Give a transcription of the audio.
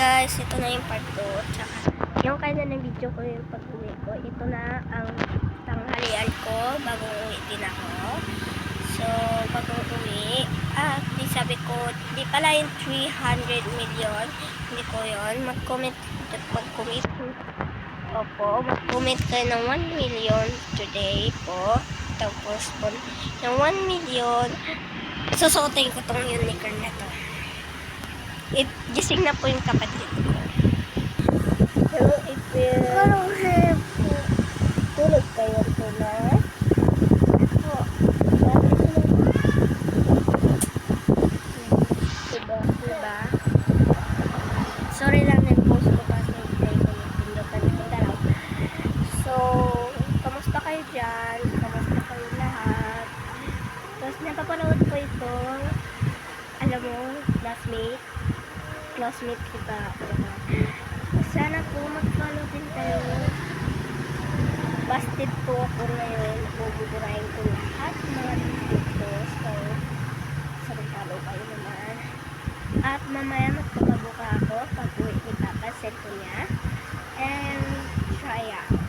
guys, ito na yung part 2. Tsaka yung kanya ng video ko yung pag-uwi ko. Ito na ang tanghalian ko bago uwi din ako. So, bago uwi, di sabi ko, di pala yung 300 million. Hindi ko yun. Mag-comment. Opo, mag-comment kayo ng 1 million today po. Tapos po, ng 1 million, susuotin ko tong unicorn na to. Gising na po yung kapatid ko. Hello, April. Tulog kayo po na. Diba? Sorry lang nag-post ko kasi hindi ko pindutan yung dalaw. So, kamusta kayo dyan? Kamusta kayo lahat? Tapos napapanood ko ito. Alam mo, classmate kita. Sana po mag-follow din kayo. Busted po ako ngayon. Buburahin ko lahat mga dito. So, sabay-follow kayo naman. At mamaya magpapabuka ako pag uwi ni Papa, set ko niya. And try out.